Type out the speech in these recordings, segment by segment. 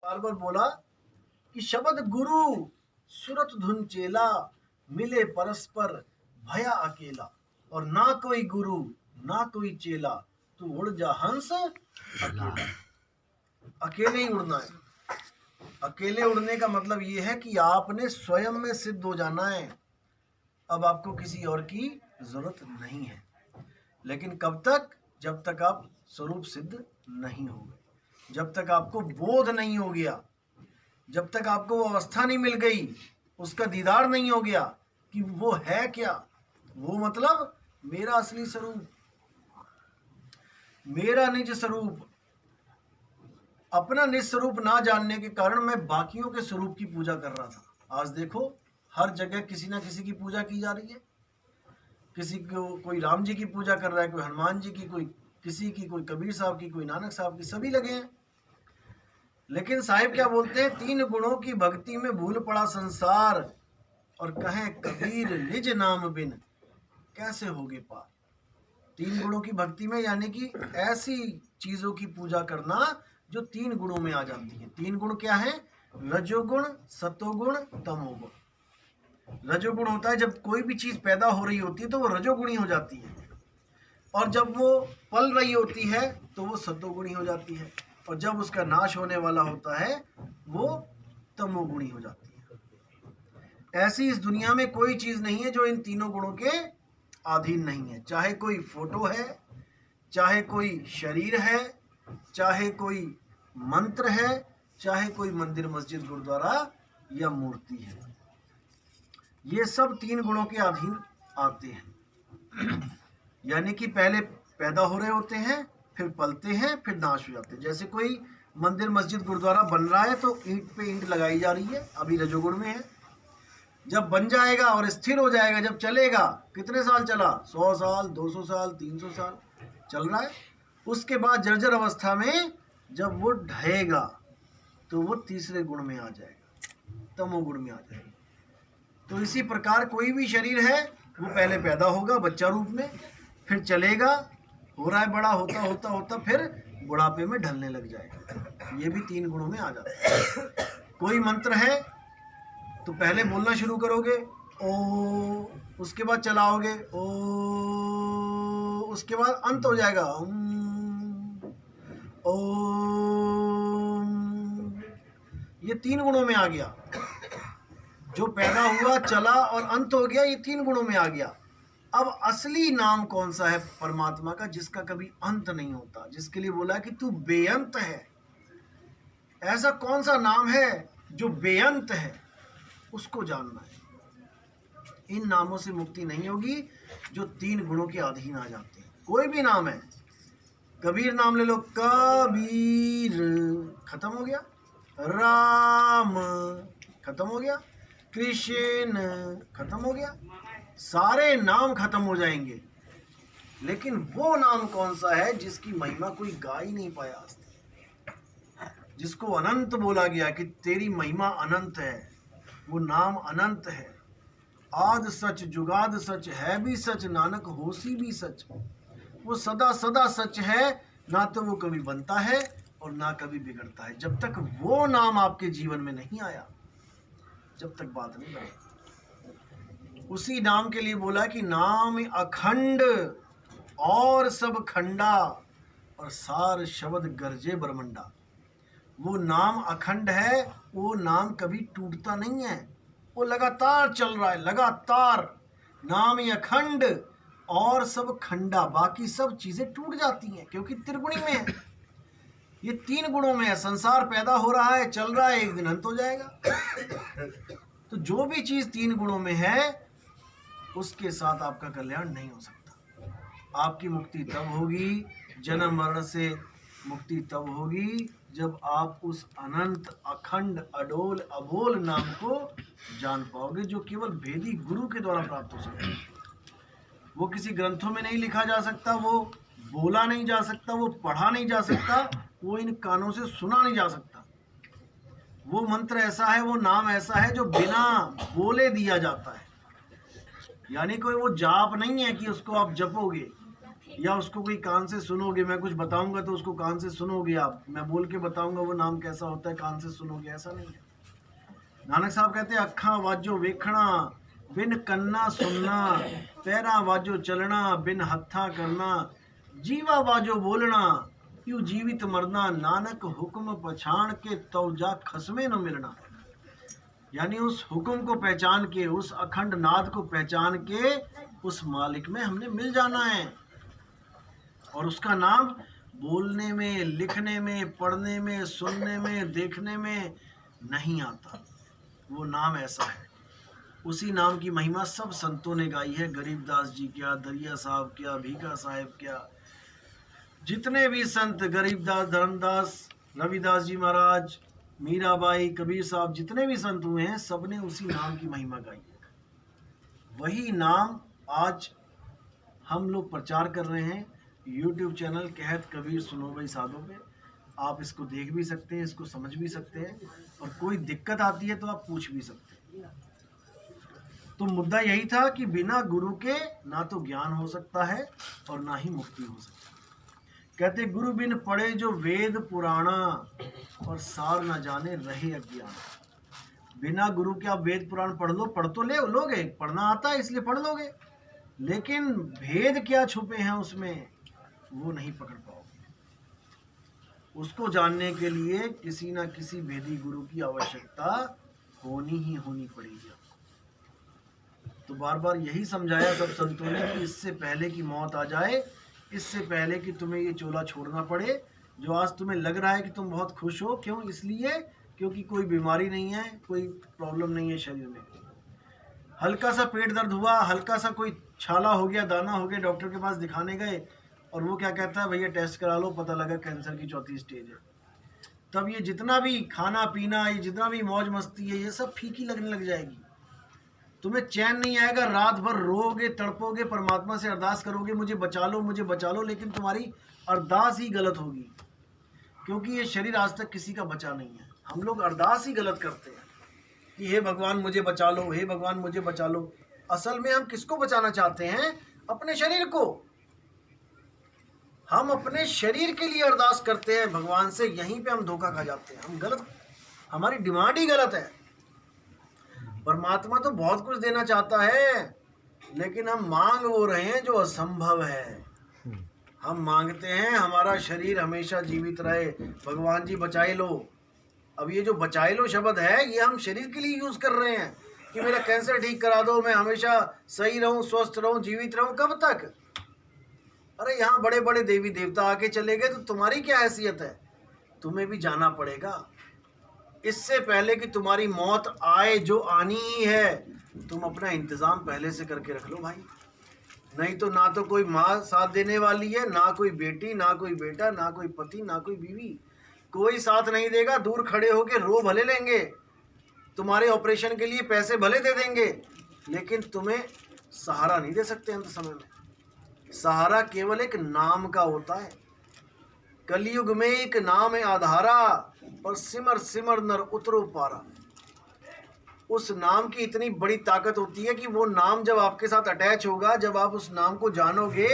बार बार बोला कि शब्द गुरु सुरत धुन चेला, मिले परस्पर भया अकेला। और ना कोई गुरु ना कोई चेला, तू उड़ जा हंस अकेला। अकेले ही उड़ना है। अकेले उड़ने का मतलब ये है कि आपने स्वयं में सिद्ध हो जाना है। अब आपको किसी और की जरूरत नहीं है। लेकिन कब तक? जब तक आप स्वरूप सिद्ध नहीं हो गए, जब तक आपको बोध नहीं हो गया, जब तक आपको वो अवस्था नहीं मिल गई, उसका दीदार नहीं हो गया कि वो है क्या। वो मतलब मेरा असली स्वरूप, मेरा निज स्वरूप। अपना निज स्वरूप ना जानने के कारण मैं बाकियों के स्वरूप की पूजा कर रहा था। आज देखो हर जगह किसी ना किसी की पूजा की जा रही है। किसी को कोई राम जी की पूजा कर रहा है, कोई हनुमान जी की, कोई किसी की, कोई कबीर साहब की, कोई नानक साहब की, सभी लगे हैं। लेकिन साहिब क्या बोलते हैं? 3 गुणों की भक्ति में भूल पड़ा संसार, और कहें कबीर निज नाम बिन कैसे होगे पार। 3 गुणों की भक्ति में यानी कि ऐसी चीजों की पूजा करना जो 3 गुणों में आ जाती है। 3 गुण क्या है? रजोगुण, सतोगुण, तमोगुण। रजोगुण होता है जब कोई भी चीज पैदा हो रही होती है तो वो रजोगुणी हो जाती है, और जब वो पल रही होती है तो वो सतोगुणी हो जाती है, और जब उसका नाश होने वाला होता है वो तमोगुणी हो जाती है। ऐसी इस दुनिया में कोई चीज नहीं है जो इन तीनों गुणों के अधीन नहीं है। चाहे कोई फोटो है, चाहे कोई शरीर है, चाहे कोई मंत्र है, चाहे कोई मंदिर मस्जिद गुरुद्वारा या मूर्ति है, ये सब 3 गुणों के अधीन आते हैं। यानी कि पहले पैदा हो रहे होते हैं, फिर पलते हैं, फिर नाश हो जाते हैं। जैसे कोई मंदिर मस्जिद गुरुद्वारा बन रहा है तो ईंट पे ईंट लगाई जा रही है, अभी रजोगुण में है। जब बन जाएगा और स्थिर हो जाएगा, जब चलेगा, कितने साल चला? 100 साल, 200 साल, 300 साल चल रहा है। उसके बाद जर्जर अवस्था में जब वो ढहेगा तो वो तीसरे गुण में आ जाएगा, तमोगुण में आ जाएगा। तो इसी प्रकार कोई भी शरीर है वो पहले पैदा होगा बच्चा रूप में, फिर चलेगा, हो रहा है बड़ा, होता होता होता फिर बुढ़ापे में ढलने लग जाएगा। ये भी 3 गुणों में आ जाता है। कोई मंत्र है तो पहले बोलना शुरू करोगे ओ, उसके बाद चलाओगे ओ, उसके बाद अंत हो जाएगा ओ। ये 3 गुणों में आ गया। जो पैदा हुआ, चला और अंत हो गया, ये 3 गुणों में आ गया। अब असली नाम कौन सा है परमात्मा का, जिसका कभी अंत नहीं होता, जिसके लिए बोला कि तू बेअंत है। ऐसा कौन सा नाम है जो बेअंत है, उसको जानना है। इन नामों से मुक्ति नहीं होगी जो 3 गुणों के अधीन आ जाते हैं। कोई भी नाम है, कबीर नाम ले लो, कबीर खत्म हो गया, राम खत्म हो गया, कृष्ण खत्म हो गया, सारे नाम खत्म हो जाएंगे। लेकिन वो नाम कौन सा है जिसकी महिमा कोई गा ही नहीं पाया आज तक, जिसको अनंत बोला गया कि तेरी महिमा अनंत है। वो नाम अनंत है। आद सच जुगाद सच, है भी सच नानक होसी भी सच। वो सदा सदा सच है, ना तो वो कभी बनता है और ना कभी बिगड़ता है। जब तक वो नाम आपके जीवन में नहीं आया, जब तक बात नहीं बनी। उसी नाम के लिए बोला कि नाम अखंड और सब खंडा, और सार शब्द गरजे ब्रह्मंडा। वो नाम अखंड है, वो नाम कभी टूटता नहीं है, वो लगातार चल रहा है, लगातार। नाम अखंड और सब खंडा, बाकी सब चीजें टूट जाती हैं क्योंकि त्रिगुणी में है। ये 3 गुणों में है। संसार पैदा हो रहा है, चल रहा है, एक दिन अंत हो जाएगा। तो जो भी चीज 3 गुणों में है उसके साथ आपका कल्याण नहीं हो सकता। आपकी मुक्ति तब होगी, जन्म मरण से मुक्ति तब होगी जब आप उस अनंत अखंड अडोल अबोल नाम को जान पाओगे, जो केवल भेदी गुरु के द्वारा प्राप्त हो सकता है। वो किसी ग्रंथों में नहीं लिखा जा सकता, वो बोला नहीं जा सकता, वो पढ़ा नहीं जा सकता, वो इन कानों से सुना नहीं जा सकता। वो मंत्र ऐसा है, वो नाम ऐसा है जो बिना बोले दिया जाता है। यानी कोई वो जाप नहीं है कि उसको आप जपोगे, या उसको कोई कान से सुनोगे, मैं कुछ बताऊंगा तो उसको कान से सुनोगे आप, मैं बोल के बताऊंगा वो नाम कैसा होता है कान से सुनोगे, ऐसा नहीं है। नानक साहब कहते हैं अखा वाजो वेखना बिन कन्ना सुनना, पैरा वाजो चलना बिन हत्था करना, जीवा वाजो बोलना क्यों जीवित मरना, नानक हुक्म पछाण के तो जा खसमे न मिलना। यानी उस हुक्म को पहचान के, उस अखंड नाद को पहचान के उस मालिक में हमने मिल जाना है। और उसका नाम बोलने में, लिखने में, पढ़ने में, सुनने में, देखने में नहीं आता। वो नाम ऐसा है। उसी नाम की महिमा सब संतों ने गाई है। गरीबदास जी क्या, दरिया साहब क्या, भीखा साहब क्या, जितने भी संत, गरीबदास, धर्मदास, रविदास जी महाराज, मीराबाई, कबीर साहब, जितने भी संत हुए हैं सबने उसी नाम की महिमा गाई है। वही नाम आज हम लोग प्रचार कर रहे हैं। YouTube चैनल कहत कबीर सुनो भाई साधो पे आप इसको देख भी सकते हैं, इसको समझ भी सकते हैं, और कोई दिक्कत आती है तो आप पूछ भी सकते हैं। तो मुद्दा यही था कि बिना गुरु के ना तो ज्ञान हो सकता है और ना ही मुक्ति हो सकती है। कहते गुरु बिन पढ़े जो वेद पुराणा, और सार ना जाने रहे अज्ञान। बिना गुरु के आप वेद पुराण पढ़ लो, पढ़ तो लोगे, पढ़ना आता है इसलिए पढ़ लोगे, लेकिन भेद क्या छुपे हैं उसमें वो नहीं पकड़ पाओगे। उसको जानने के लिए किसी ना किसी भेदी गुरु की आवश्यकता होनी ही होनी पड़ेगी। तो बार बार यही समझाया सब संतों ने कि इससे पहले कि मौत आ जाए, इससे पहले कि तुम्हें ये चोला छोड़ना पड़े, जो आज तुम्हें लग रहा है कि तुम बहुत खुश हो, क्यों? इसलिए क्योंकि कोई बीमारी नहीं है, कोई प्रॉब्लम नहीं है शरीर में। हल्का सा पेट दर्द हुआ, हल्का सा कोई छाला हो गया, दाना हो गया, डॉक्टर के पास दिखाने गए और वो क्या कहता है, भैया टेस्ट करा लो, पता लगा कैंसर की 4थी स्टेज है। तब ये जितना भी खाना पीना, ये जितना भी मौज मस्ती है, ये सब फीकी लगने लग जाएगी। तुम्हें चैन नहीं आएगा, रात भर रोगे, तड़पोगे, परमात्मा से अरदास करोगे मुझे बचा लो, मुझे बचा लो, लेकिन तुम्हारी अरदास ही गलत होगी, क्योंकि ये शरीर आज तक किसी का बचा नहीं है। हम लोग अरदास ही गलत करते हैं कि हे भगवान मुझे बचा लो, हे भगवान मुझे बचा लो। असल में हम किसको बचाना चाहते हैं? अपने शरीर को। हम अपने शरीर के लिए अरदास करते हैं भगवान से, यहीं पे हम धोखा खा जाते हैं। हम गलत, हमारी डिमांड ही गलत है। परमात्मा तो बहुत कुछ देना चाहता है, लेकिन हम मांग वो रहे हैं जो असंभव है। हम मांगते हैं हमारा शरीर हमेशा जीवित रहे, भगवान जी बचाए लो। अब ये जो बचाए लो शब्द है, ये हम शरीर के लिए यूज कर रहे हैं कि मेरा कैंसर ठीक करा दो, मैं हमेशा सही रहूं, स्वस्थ रहूं, जीवित रहूं। कब तक? अरे यहाँ बड़े बड़े देवी देवता आके चले गए तो तुम्हारी क्या हैसियत है? तुम्हें भी जाना पड़ेगा। इससे पहले कि तुम्हारी मौत आए, जो आनी ही है, तुम अपना इंतजाम पहले से करके रख लो भाई। नहीं तो ना तो कोई माँ साथ देने वाली है, ना कोई बेटी, ना कोई बेटा, ना कोई पति, ना कोई बीवी, कोई साथ नहीं देगा। दूर खड़े होके रो भले लेंगे, तुम्हारे ऑपरेशन के लिए पैसे भले दे देंगे, लेकिन तुम्हें सहारा नहीं दे सकते अंत समय में। सहारा केवल एक नाम का होता है। कलयुग में एक नाम है आधारा, और सिमर सिमर नर उतरो पारा। उस नाम की इतनी बड़ी ताकत होती है कि वो नाम जब आपके साथ अटैच होगा, जब आप उस नाम को जानोगे,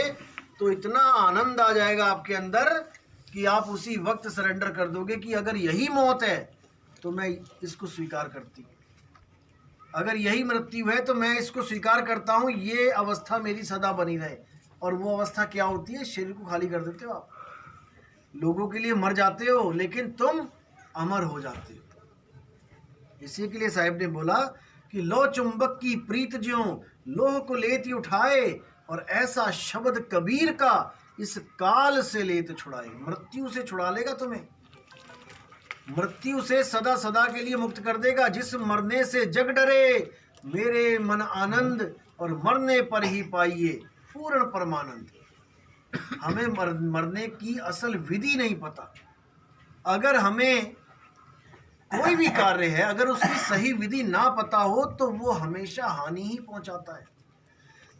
तो इतना आनंद आ जाएगा आपके अंदर कि आप उसी वक्त सरेंडर कर दोगे कि अगर यही मौत है तो मैं इसको स्वीकार करती हूँ, अगर यही मृत्यु है तो मैं इसको स्वीकार करता हूँ, ये अवस्था मेरी सदा बनी रहे। और वो अवस्था क्या होती है? शरीर को खाली कर देते हो आप, लोगों के लिए मर जाते हो, लेकिन तुम अमर हो जाते हो। इसी के लिए साहिब ने बोला कि लो चुंबक की प्रीत ज्यों लोह को लेती उठाए, और ऐसा शब्द कबीर का इस काल से लेत छुड़ाए। मृत्यु से छुड़ा लेगा तुम्हें, मृत्यु से सदा सदा के लिए मुक्त कर देगा। जिस मरने से जग डरे मेरे मन आनंद, और मरने पर ही पाइए पूर्ण परमानंद। हमें मरने की असल विधि नहीं पता। अगर हमें कोई भी कार्य है, अगर उसकी सही विधि ना पता हो तो वो हमेशा हानि ही पहुंचाता है।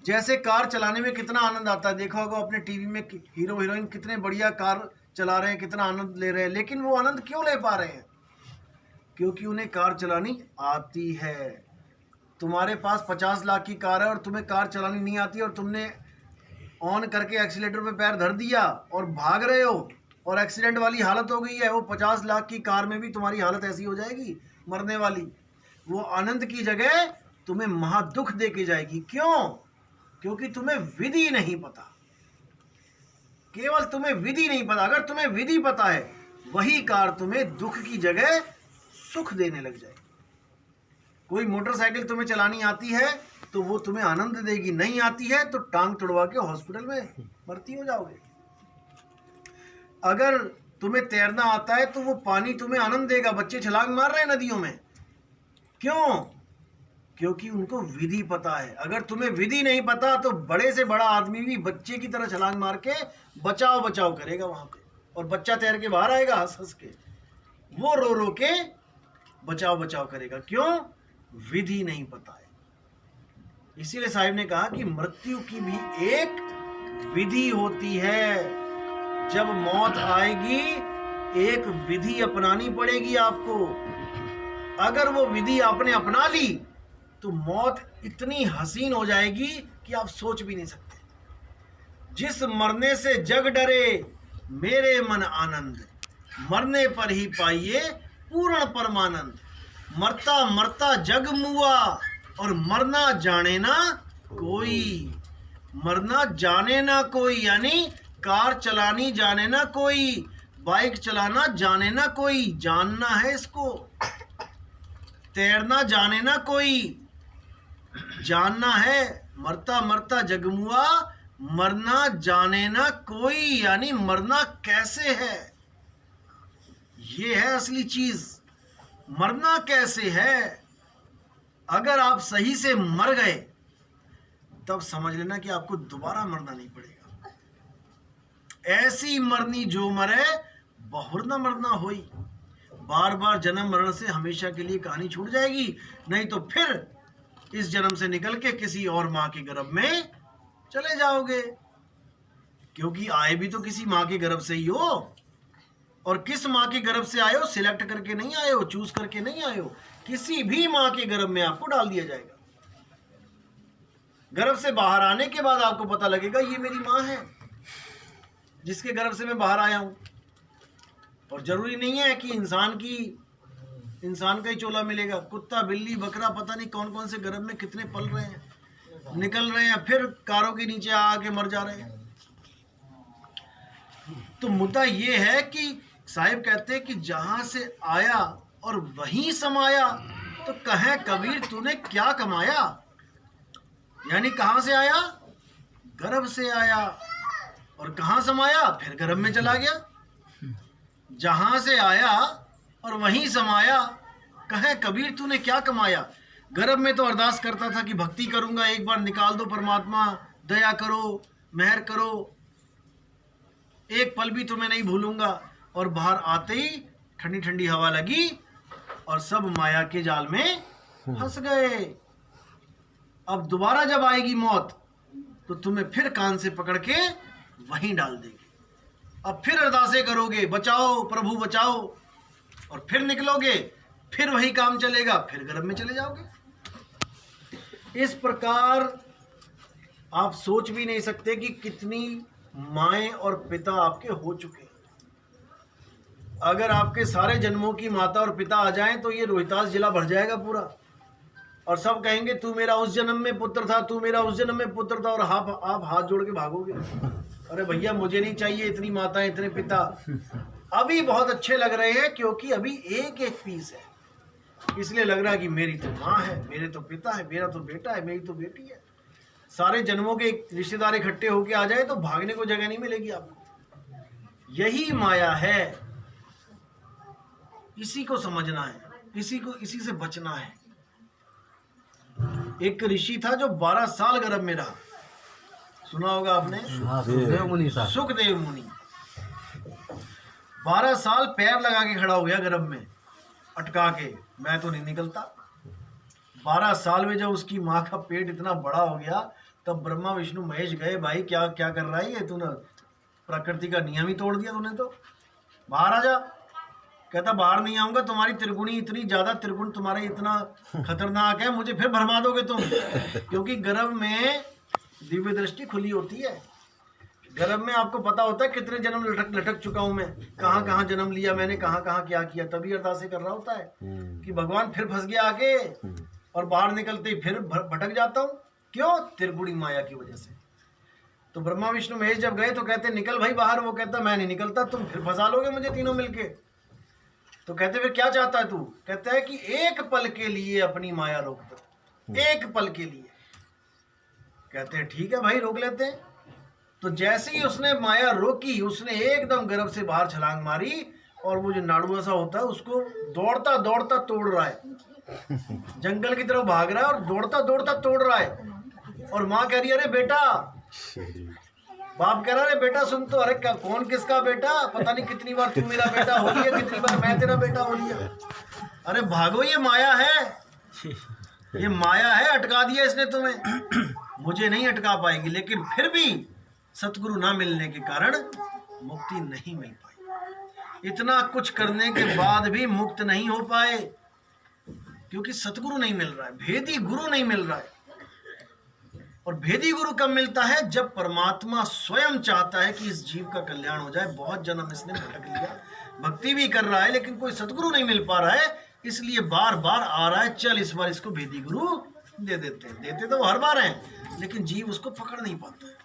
जैसे कार चलाने में कितना आनंद आता है, देखा होगा अपने टीवी में हीरो हीरोइन कितने बढ़िया कार चला रहे हैं, कितना आनंद ले रहे हैं, लेकिन वो आनंद क्यों ले पा रहे हैं? क्योंकि उन्हें कार चलानी आती है। तुम्हारे पास 50 लाख की कार है और तुम्हें कार चलानी नहीं आती, और तुमने ऑन करके एक्सीलेटर पे पैर धर दिया और भाग रहे हो और एक्सीडेंट वाली हालत हो गई है, वो 50 लाख की कार में भी तुम्हारी हालत ऐसी हो जाएगी मरने वाली। वो आनंद की जगह तुम्हें महादुख दे के जाएगी। क्यों? क्योंकि तुम्हें विधि नहीं पता। केवल तुम्हें विधि नहीं पता। अगर तुम्हें विधि पता है, वही कार तुम्हें दुख की जगह सुख देने लग जाएगी। कोई मोटरसाइकिल तुम्हें चलानी आती है तो वो तुम्हें आनंद देगी, नहीं आती है तो टांग तुड़वा के हॉस्पिटल में भर्ती हो जाओगे। अगर तुम्हें तैरना आता है तो वो पानी तुम्हें आनंद देगा। बच्चे छलांग मार रहे हैं नदियों में, क्यों? क्योंकि उनको विधि पता है। अगर तुम्हें विधि नहीं पता तो बड़े से बड़ा आदमी भी बच्चे की तरह छलांग मार के बचाव बचाव करेगा वहां पे, और बच्चा तैर के बाहर आएगा हंस हंस के, वो रो रो के बचाव बचाव करेगा। क्यों? विधि नहीं पता है। इसीलिए साहिब ने कहा कि मृत्यु की भी एक विधि होती है। जब मौत आएगी एक विधि अपनानी पड़ेगी आपको। अगर वो विधि आपने अपना ली तो मौत इतनी हसीन हो जाएगी कि आप सोच भी नहीं सकते। जिस मरने से जग डरे मेरे मन आनंद, मरने पर ही पाइए पूर्ण परमानंद। मरता मरता जग मुआ और मरना जाने ना कोई, मरना जाने ना कोई, यानी कार चलानी जाने ना कोई, बाइक चलाना जाने ना कोई, जानना है इसको। तैरना जाने ना कोई, जानना है। मरता मरता जगमुआ, मरना जाने ना कोई, यानी मरना कैसे है, ये है असली चीज। मरना कैसे है? अगर आप सही से मर गए तब समझ लेना कि आपको दोबारा मरना नहीं पड़ेगा। ऐसी मरनी जो मरे बहुर न मरना होई। बार बार जन्म मरण से हमेशा के लिए कहानी छूट जाएगी। नहीं तो फिर इस जन्म से निकल के किसी और माँ के गर्भ में चले जाओगे, क्योंकि आए भी तो किसी माँ के गर्भ से ही हो। और किस माँ के गर्भ से आए हो, सिलेक्ट करके नहीं आए हो, चूज करके नहीं आए हो, किसी भी माँ के गर्भ में आपको डाल दिया जाएगा। गर्भ से बाहर आने के बाद आपको पता लगेगा ये मेरी माँ है जिसके गर्भ से मैं बाहर आया हूं। और जरूरी नहीं है कि इंसान का ही चोला मिलेगा। कुत्ता बिल्ली बकरा पता नहीं कौन कौन से गर्भ में कितने पल रहे हैं, निकल रहे हैं, फिर कारों के नीचे आके मर जा रहे हैं। तो मुद्दा ये है कि साहिब कहते हैं कि जहां से आया और वहीं समाया, तो कहे कबीर तूने क्या कमाया। यानी कहां से आया? गर्भ से आया। और कहां समाया? फिर गर्भ में चला गया। जहां से आया और वहीं समाया, कहे कबीर तूने क्या कमाया। गर्भ में तो अरदास करता था कि भक्ति करूंगा, एक बार निकाल दो परमात्मा, दया करो, मेहर करो, एक पल भी तुम्हें नहीं भूलूंगा। और बाहर आते ही ठंडी ठंडी हवा लगी और सब माया के जाल में फंस गए। अब दोबारा जब आएगी मौत तो तुम्हें फिर कान से पकड़ के वहीं डाल देगी। अब फिर अरदासें करोगे, बचाओ प्रभु बचाओ, और फिर निकलोगे, फिर वही काम चलेगा, फिर गर्भ में चले जाओगे। इस प्रकार आप सोच भी नहीं सकते कि कितनी माएं और पिता आपके हो चुके हैं। अगर आपके सारे जन्मों की माता और पिता आ जाएं तो ये रोहतास जिला भर जाएगा पूरा, और सब कहेंगे तू मेरा उस जन्म में पुत्र था, तू मेरा उस जन्म में पुत्र था, और आप हाथ जोड़ के भागोगे। अरे भैया मुझे नहीं चाहिए इतनी माताएं इतने पिता। अभी बहुत अच्छे लग रहे हैं क्योंकि अभी एक एक पीस है, इसलिए लग रहा है कि मेरी तो माँ है, मेरे तो पिता है, मेरा तो बेटा है, मेरी तो बेटी है। सारे जन्मों के रिश्तेदार इकट्ठे होके आ जाए तो भागने को जगह नहीं मिलेगी आपको। यही माया है, इसी को समझना है, इसी से बचना है। एक ऋषि था जो 12 साल गर्भ में रहा, सुना होगा आपने, सुखदेव मुनि। 12 साल पैर लगा के खड़ा हो गया गर्भ में अटका के, मैं तो नहीं निकलता। 12 साल में जब उसकी माँ का पेट इतना बड़ा हो गया तब ब्रह्मा विष्णु महेश गए, भाई क्या क्या कर रहा है ये, तूने प्रकृति का नियम ही तोड़ दिया तूने, तो बाहर आ जा। कहता बाहर नहीं आऊंगा, तुम्हारी त्रिगुणी इतनी ज्यादा, त्रिगुण तुम्हारा इतना खतरनाक है, मुझे फिर भरमा दोगे तुम। क्योंकि गर्भ में दिव्य दृष्टि खुली होती है, गर्भ में आपको पता होता है कितने जन्म लटक लटक चुका हूं मैं, कहाँ कहाँ जन्म लिया मैंने, कहाँ कहाँ क्या किया, तभी अरदासें कर रहा होता है कि भगवान फिर फंस गया आके, और बाहर निकलते ही फिर भटक जाता हूँ। क्यों? त्रिगुणी माया की वजह से। तो ब्रह्मा विष्णु महेश जब गए तो कहते निकल भाई बाहर, वो कहता मैं नहीं निकलता, तुम फिर फंसा लोगे मुझे तीनों मिलके। तो कहते फिर क्या चाहता है तू? कहता है कि एक पल के लिए अपनी माया रोक दो, एक पल के लिए। कहते हैं ठीक है भाई रोक लेते हैं। तो जैसे ही उसने माया रोकी, उसने एकदम गर्भ से बाहर छलांग मारी, और वो जो नाड़ुआ सा होता है उसको दौड़ता दौड़ता तोड़ रहा है, जंगल की तरफ भाग रहा है और दौड़ता दौड़ता तोड़ रहा है। और माँ कह रही है अरे बेटा, बाप कह रहा है बेटा सुन तो, अरे क्या कौन किसका बेटा, पता नहीं कितनी बार तू मेरा बेटा हो लिया, कितनी बार मैं तेरा बेटा हो लिया। अरे भागो, ये माया है, ये माया है, अटका दिया इसने तुम्हें, मुझे नहीं अटका पाएगी। लेकिन फिर भी सतगुरु ना मिलने के कारण मुक्ति नहीं मिल पाई। इतना कुछ करने के बाद भी मुक्त नहीं हो पाए, क्योंकि सतगुरु नहीं मिल रहा है, भेदी गुरु नहीं मिल रहा है। और भेदी गुरु कब मिलता है? जब परमात्मा स्वयं चाहता है कि इस जीव का कल्याण हो जाए। बहुत जन्म इसने भटक लिया, भक्ति भी कर रहा है, लेकिन कोई सतगुरु नहीं मिल पा रहा है, इसलिए बार बार आ रहा है, चल इस बार इसको भेदी गुरु दे देते हैं। देते तो वो हर बार हैं, लेकिन जीव उसको पकड़ नहीं पाता है।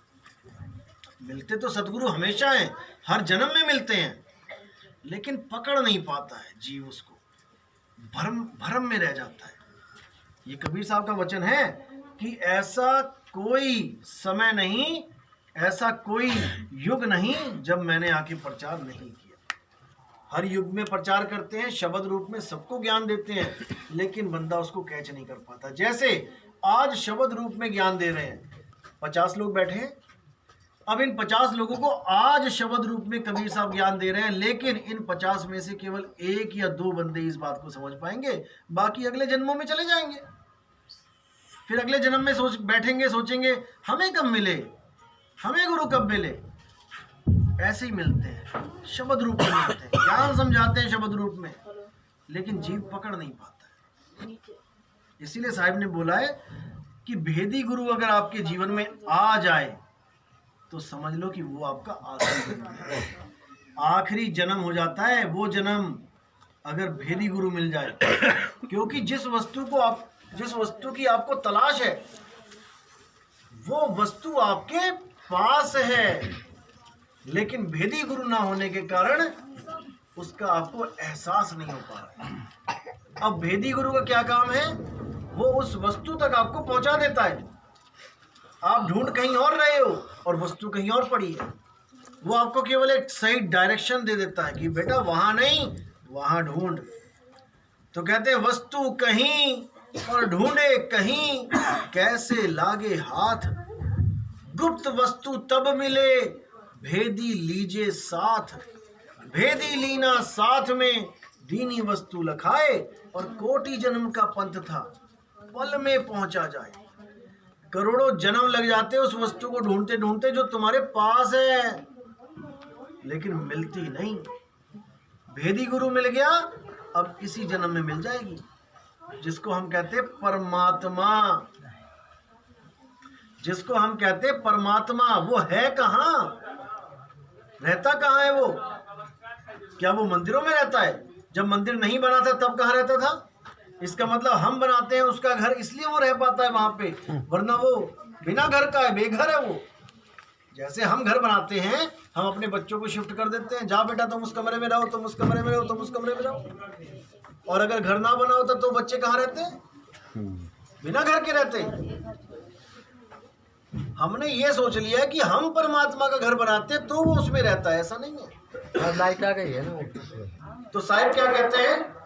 मिलते तो सतगुरु हमेशा हैं, हर जन्म में मिलते हैं, लेकिन पकड़ नहीं पाता है जीव उसको, भ्रम में रह जाता है। ये कबीर साहब का वचन है कि ऐसा कोई समय नहीं, ऐसा कोई युग नहीं जब मैंने आके प्रचार नहीं किया। हर युग में प्रचार करते हैं, शब्द रूप में सबको ज्ञान देते हैं, लेकिन बंदा उसको कैच नहीं कर पाता। जैसे आज शब्द रूप में ज्ञान दे रहे हैं, 50 लोग बैठे हैं, अब इन 50 लोगों को आज शब्द रूप में कबीर साहब ज्ञान दे रहे हैं, लेकिन इन 50 में से केवल 1 या 2 बंदे इस बात को समझ पाएंगे, बाकी अगले जन्मों में चले जाएंगे। फिर अगले जन्म में बैठेंगे, सोचेंगे हमें कब मिले, हमें गुरु कब मिले। ऐसे ही मिलते हैं, शब्द रूप में मिलते हैं, ज्ञान समझाते हैं शब्द रूप में, लेकिन जीव पकड़ नहीं पाता है। इसीलिए साहिब ने बोला है कि भेदी गुरु अगर आपके जीवन में आ जाए तो समझ लो कि वो आपका आखिरी जन्म है, आखिरी जन्म हो जाता है वो जन्म, अगर भेदी गुरु मिल जाए। क्योंकि जिस वस्तु की आपको तलाश है, वो वस्तु आपके पास है, लेकिन भेदी गुरु ना होने के कारण उसका आपको एहसास नहीं हो पा रहा। अब भेदी गुरु का क्या काम है? वो उस वस्तु तक आपको पहुंचा देता है। आप ढूंढ कहीं और रहे हो और वस्तु कहीं और पड़ी है, वो आपको केवल एक सही डायरेक्शन दे देता है कि बेटा वहां नहीं, वहां ढूंढ। तो कहते हैं वस्तु कहीं और ढूंढे कहीं, कैसे लागे हाथ, गुप्त वस्तु तब मिले, भेदी लीजे साथ, भेदी लीना साथ में, दीनी वस्तु लखाए, और कोटि जन्म का पंथ था, पल में पहुंचा जाए। करोड़ों जन्म लग जाते उस वस्तु को ढूंढते ढूंढते जो तुम्हारे पास है, लेकिन मिलती नहीं। भेदी गुरु मिल गया, अब इसी जन्म में मिल जाएगी, जिसको हम कहते हैं परमात्मा, जिसको हम कहते हैं परमात्मा। वो है कहाँ, रहता कहाँ है वो? क्या वो मंदिरों में रहता है? जब मंदिर नहीं बना था तब कहाँ रहता था? इसका मतलब हम बनाते हैं उसका घर, इसलिए वो रह पाता है वहां पे, वरना वो बिना घर का है, बेघर है वो। जैसे हम घर बनाते हैं, हम अपने बच्चों को शिफ्ट कर देते हैं, जा बेटा तुम उस कमरे में रहो, तुम उस कमरे में रहो, तुम उस कमरे में रहो। और अगर घर ना बना होता तो बच्चे कहाँ रहते हैं? बिना घर के रहते हैं। हमने ये सोच लिया कि हम परमात्मा का घर बनाते तो वो उसमें रहता है, ऐसा नहीं है। लाइट आ गई है ना। तो साहिब क्या कहते हैं